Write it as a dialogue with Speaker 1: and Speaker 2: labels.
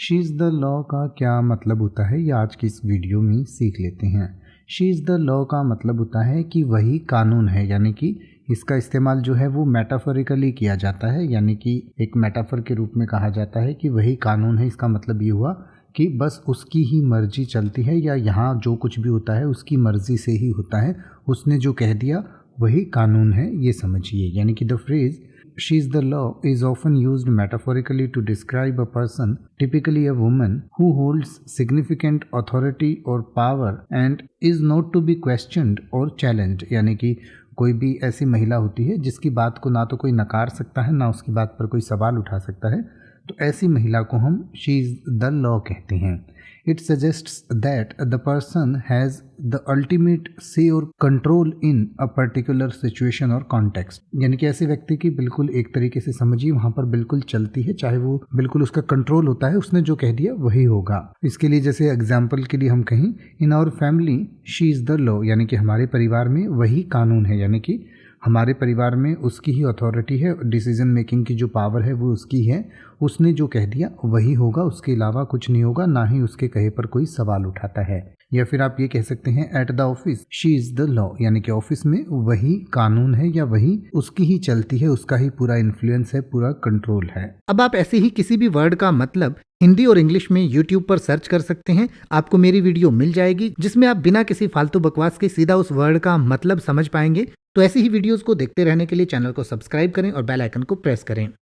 Speaker 1: She is the law का क्या मतलब होता है, ये आज की इस वीडियो में सीख लेते हैं। शी इज़ द लॉ का मतलब होता है कि वही कानून है, यानी कि इसका इस्तेमाल जो है वो मेटाफोरिकली किया जाता है, यानी कि एक मेटाफर के रूप में कहा जाता है कि वही कानून है। इसका मतलब ये हुआ कि बस उसकी ही मर्जी चलती है, या यहाँ जो कुछ भी होता है उसकी मर्जी से ही होता है, उसने जो कह दिया वही कानून है, ये समझिए। यानी कि the phrase she is the law is often used metaphorically to describe a person, typically a woman, who holds significant authority or power and is not to be questioned or challenged। यानी कि कोई भी ऐसी महिला होती है जिसकी बात को ना तो कोई नकार सकता है, ना उसकी बात पर कोई सवाल उठा सकता है, तो ऐसी महिला को हम शी इज़ द लॉ कहते हैं। It suggests that the person has the ultimate से और control in a particular situation और कॉन्टेक्स्ट। यानी कि ऐसे व्यक्ति की बिल्कुल एक तरीके से समझिए वहाँ पर बिल्कुल चलती है, चाहे वो बिल्कुल उसका कंट्रोल होता है, उसने जो कह दिया वही होगा। इसके लिए जैसे एग्जाम्पल के लिए हम कहें, in our family she is the law, यानी कि हमारे परिवार में वही कानून है, यानी कि हमारे परिवार में उसकी ही अथॉरिटी है, डिसीजन मेकिंग की जो पावर है वो उसकी है, उसने जो कह दिया वही होगा, उसके अलावा कुछ नहीं होगा, ना ही उसके कहे पर कोई सवाल उठाता है। या फिर आप ये कह सकते हैं at the office she is the law, यानी कि ऑफिस में वही कानून है या वही उसकी ही चलती है, उसका ही पूरा इन्फ्लुएंस है, पूरा कंट्रोल है।
Speaker 2: अब आप ऐसे ही किसी भी वर्ड का मतलब हिंदी और इंग्लिश में YouTube पर सर्च कर सकते हैं, आपको मेरी वीडियो मिल जाएगी जिसमें आप बिना किसी फालतू बकवास के सीधा उस वर्ड का मतलब समझ पाएंगे। तो ऐसी ही वीडियोस को देखते रहने के लिए चैनल को सब्सक्राइब करें और बेल आइकन को प्रेस करें।